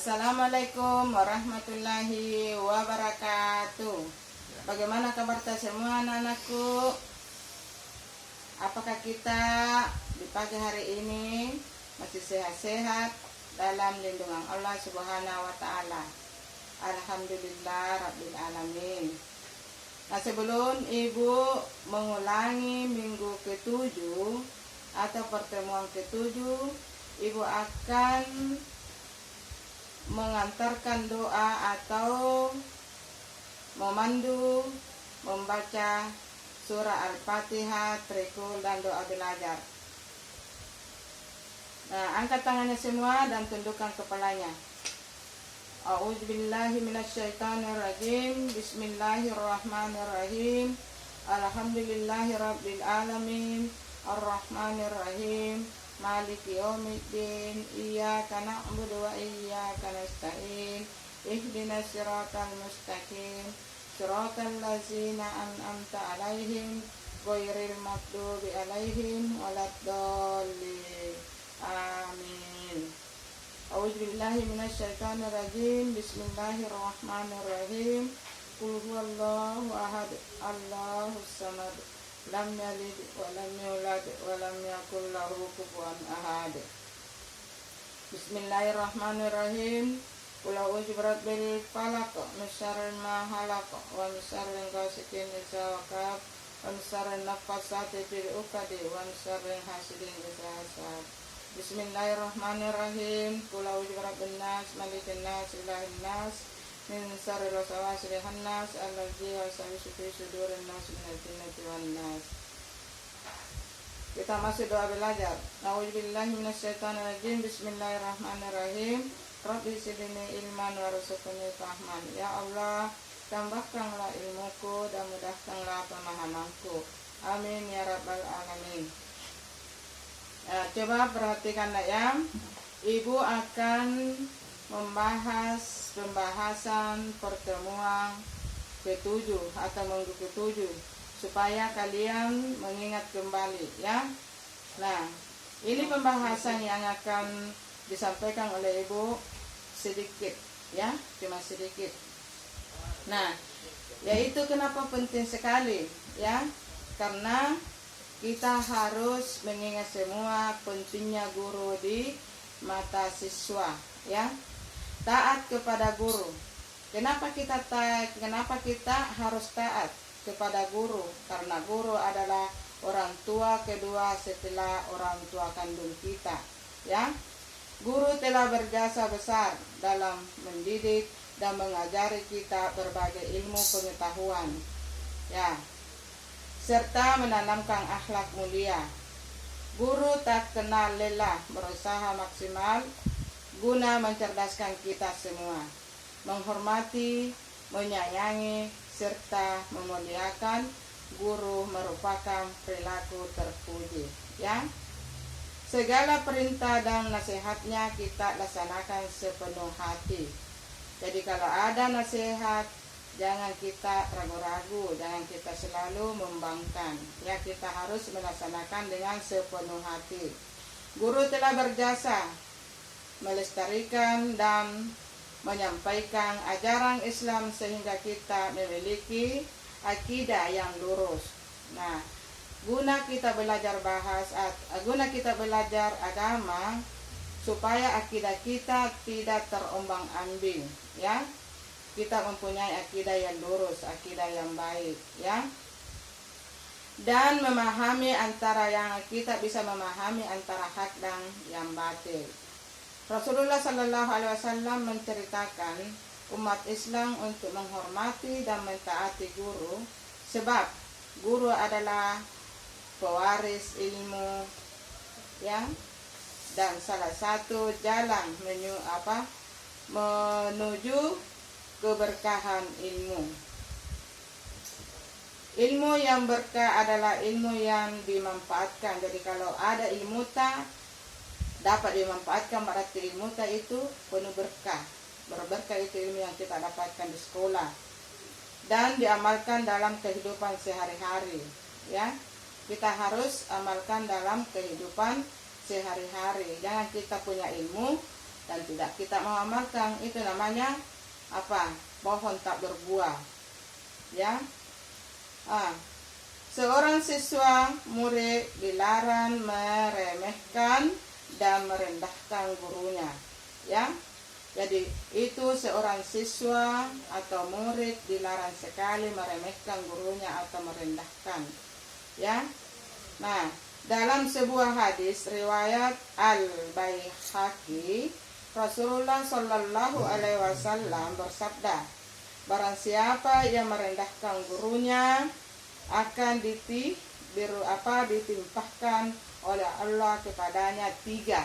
Assalamualaikum warahmatullahi wabarakatuh. Bagaimana kabar semua anak-anakku? Apakah kita di pagi hari ini masih sehat-sehat dalam lindungan Allah Subhanahu wa Ta'ala? Alhamdulillah Rabbil Alamin. Nah, sebelum Ibu mengulangi minggu ke-7 atau pertemuan ke-7, Ibu akan mengantarkan doa atau memandu membaca surah Al-Fatihah, Trekul, dan doa belajar. Nah, angkat tangannya semua dan tundukkan kepalanya. A'udzubillahi minasyaitonirrajim. Bismillahirrahmanirrahim. Alhamdulillahirabbil alamin. Arrahmanirrahim. Maliki yaumiddin. Iyyaka na'budu wa iyyaka nasta'in. Ihdinas siratal mustaqim. Siratal ladzina an'amta 'alaihim ghairil maghdubi 'alaihim waladdallin. Amin. A'udzubillahi minasyaitonirrajim. Bismillahirrahmanirrahim. Qul huwallahu ahad. Allahus samad. Lam yalid wa lam yulad wa lam yakul lahu kufuwan ahad. Bismillahirrahmanirrahim. Qul a'udzu birabbil falaq min syarri ma khalaq wa min syarri ghasiqin idza waqab wa min syarri naffasati fil 'uqad wa min syarri hasidin idza hasad. Bismillahirrahmanirrahim. Qul a'udzu birabbin nas, malikin nas, ilahin nas, min syarril waswasil khannas alladzi yuwaswisu fi sudurin nas minal jinnati wan nas. Kita masih doa belajar. A'udzubillahi minasyaitonirrajim. Bismillahirrahmanirrahim. Rabbi zidni ilman warzuqni fahman. Ya Allah, tambahkanlah ilmuku dan mudahkanlah pemahamanku. Amin ya rabbal alamin. Nah, coba perhatikan ya. Ibu akan membahas pembahasan pertemuan ke-7 atau minggu ke-7 supaya kalian mengingat kembali ya. Nah, ini pembahasan yang akan disampaikan oleh Ibu sedikit ya, cuma sedikit. Nah, yaitu kenapa penting sekali ya, karena kita harus mengingat semua pentingnya guru di mata siswa ya. Taat kepada guru. Kenapa kita taat? Kenapa kita harus taat kepada guru? Karena guru adalah orang tua kedua setelah orang tua kandung kita ya. Guru telah berjasa besar dalam mendidik dan mengajari kita berbagai ilmu pengetahuan ya, serta menanamkan akhlak mulia. Guru tak kenal lelah berusaha maksimal guna mencerdaskan kita semua, menghormati, menyayangi, serta memuliakan guru merupakan perilaku terpuji ya. Segala perintah dan nasihatnya kita laksanakan sepenuh hati. Jadi kalau ada nasihat, jangan kita ragu-ragu, jangan kita selalu membangkang ya, kita harus melaksanakan dengan sepenuh hati. Guru telah berjasa melestarikan dan menyampaikan ajaran Islam sehingga kita memiliki akidah yang lurus. Nah, guna kita belajar agama supaya akidah kita tidak terombang-ambing ya. Kita mempunyai akidah yang lurus, akidah yang baik ya. Dan kita bisa memahami antara hak dan yang batil. Rasulullah Sallallahu Alaihi Wasallam menceritakan umat Islam untuk menghormati dan mentaati guru, sebab guru adalah pewaris ilmu ya, dan salah satu jalan menuju keberkahan ilmu. Ilmu yang berkah adalah ilmu yang dimanfaatkan. Jadi kalau ada ilmu dapat dimanfaatkan, berarti ilmu itu penuh berkah. Berberkah itu ilmu yang kita dapatkan di sekolah dan diamalkan dalam kehidupan sehari-hari ya. Kita harus amalkan dalam kehidupan sehari-hari. Jangan kita punya ilmu dan tidak kita mau amalkan, itu namanya apa? Pohon tak berbuah. Ya. Seorang siswa murid dilarang meremehkan dan merendahkan gurunya. Ya. Jadi itu seorang siswa atau murid dilarang sekali meremehkan gurunya atau merendahkan. Ya. Nah, dalam sebuah hadis riwayat Al-Baihaqi, Rasulullah Shallallahu Alaihi Wasallam bersabda, barang siapa yang merendahkan gurunya akan ditimpahkan oleh Allah kepadanya 3.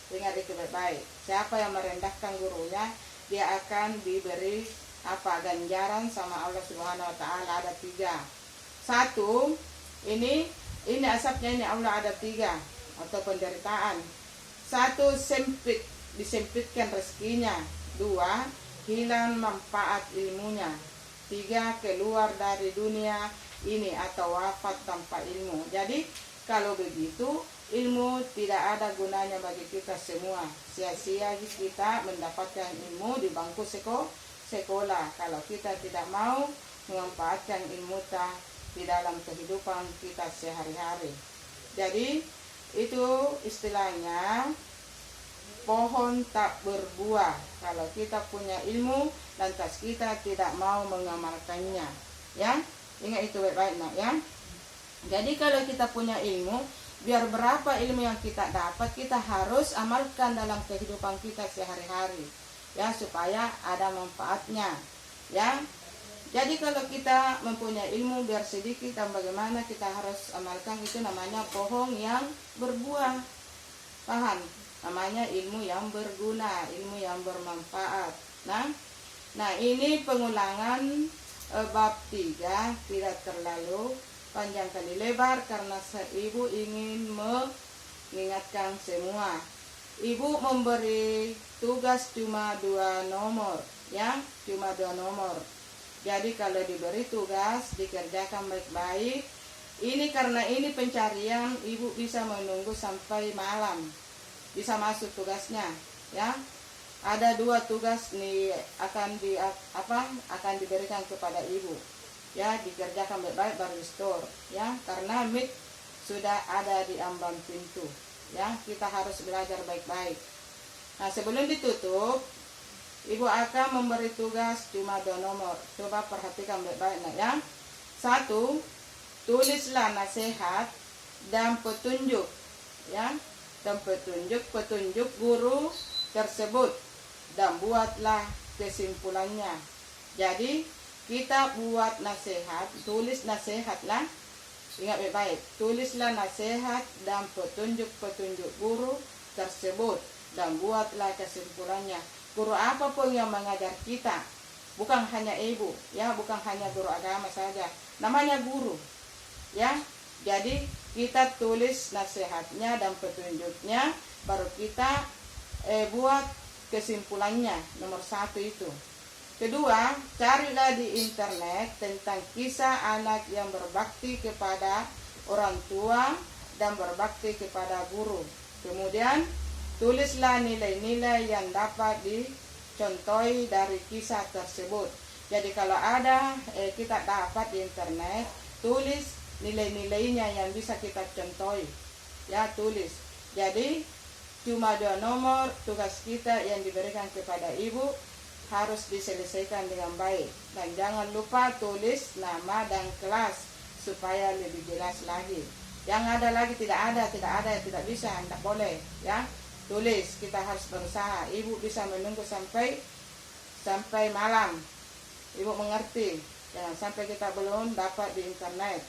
Ingat itu baik-baik. Siapa yang merendahkan gurunya, dia akan diberi ganjaran sama Allah Subhanahu Wa Taala, ada 3. 1, ini asapnya, ini Allah ada 3 atau penderitaan. 1, disempitkan rezekinya. 2, hilang manfaat ilmunya. 3, keluar dari dunia ini atau wafat tanpa ilmu. Jadi kalau begitu ilmu tidak ada gunanya bagi kita semua. Sia-sia kita mendapatkan ilmu di bangku sekolah kalau kita tidak mau memanfaatkan ilmu di dalam kehidupan kita sehari-hari. Jadi itu istilahnya pohon tak berbuah kalau kita punya ilmu lantas kita tidak mau mengamalkannya. Ya, ingat itu baik-baik nak ya. Jadi kalau kita punya ilmu, biar berapa ilmu yang kita dapat, kita harus amalkan dalam kehidupan kita sehari-hari, ya, supaya ada manfaatnya, ya. Jadi kalau kita mempunyai ilmu biar sedikit dan bagaimana kita harus amalkan, itu namanya pohon yang berbuah. Paham? Namanya ilmu yang berguna, ilmu yang bermanfaat. Nah ini pengulangan bab 3 tidak terlalu panjang kali lebar karena ibu ingin mengingatkan semua. Ibu memberi tugas cuma 2 nomor, ya, cuma 2 nomor. Jadi kalau diberi tugas dikerjakan baik-baik. Ini karena ini pencarian, ibu bisa menunggu sampai malam, bisa masuk tugasnya, ya. Ada 2 tugas nih akan diberikan kepada ibu. Ya, dikerjakan baik-baik baru store, ya, karena mic sudah ada di ambang pintu, ya, kita harus belajar baik-baik. Nah, sebelum ditutup, ibu akan memberi tugas cuma 2 nomor. Coba perhatikan baik-baik nak ya. 1, tulislah nasihat dan petunjuk, ya, dan petunjuk guru tersebut dan buatlah kesimpulannya. Jadi kita buat nasihat, tulis nasihat lah. Ingat baik-baik, tulislah nasihat dan petunjuk guru tersebut dan buatlah kesimpulannya. Guru apapun yang mengajar kita, bukan hanya ibu, ya, bukan hanya guru agama saja, namanya guru, ya. Jadi kita tulis nasihatnya dan petunjuknya, baru kita buat kesimpulannya. Nomor 1 itu. Kedua, carilah di internet tentang kisah anak yang berbakti kepada orang tua dan berbakti kepada guru. Kemudian, tulislah nilai-nilai yang dapat dicontohi dari kisah tersebut. Jadi kalau ada kita dapat di internet, tulis nilai-nilainya yang bisa kita contohi. Ya, tulis. Jadi, cuma 2 nomor tugas kita yang diberikan kepada ibu harus diselesaikan dengan baik. Dan jangan lupa tulis nama dan kelas supaya lebih jelas lagi. Yang ada lagi tidak tidak bisa, tidak boleh, ya. Tulis, kita harus berusaha. Ibu bisa menunggu sampai malam. Ibu mengerti. Jangan sampai kita belum dapat di internet.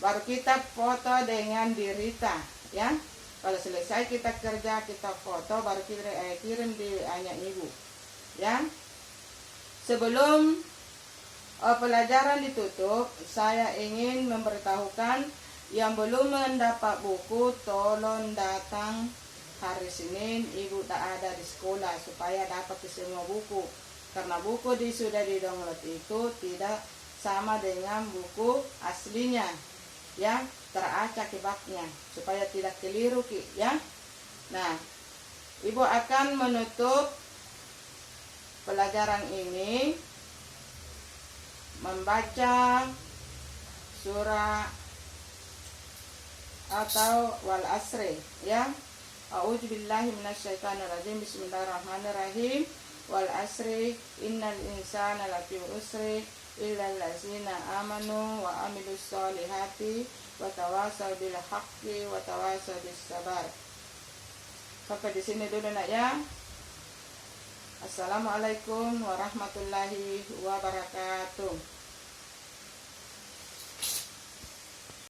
Baru kita foto dengan dirita, ya. Kalau selesai kita kerja, kita foto, baru kita kirim di anak ibu. Ya, sebelum pelajaran ditutup, saya ingin memberitahukan yang belum mendapat buku, tolong datang hari Senin. Ibu tak ada di sekolah supaya dapat semua buku, karena buku sudah di-download itu tidak sama dengan buku aslinya, ya, teracak baknya supaya tidak keliru, ya. Nah, Ibu akan menutup pelajaran ini membaca surah atau wal asri, ya. A'udzubillahi minasyaitonirrajim. Bismillahirrahmanirrahim. Wal asri innal insana lafi usri illal ladzina amanu wa amilus solihati wa tawasaw bil haqqi wa tawasaw bis sabar. Sampai di sini dulu nak ya. Assalamualaikum warahmatullahi wabarakatuh.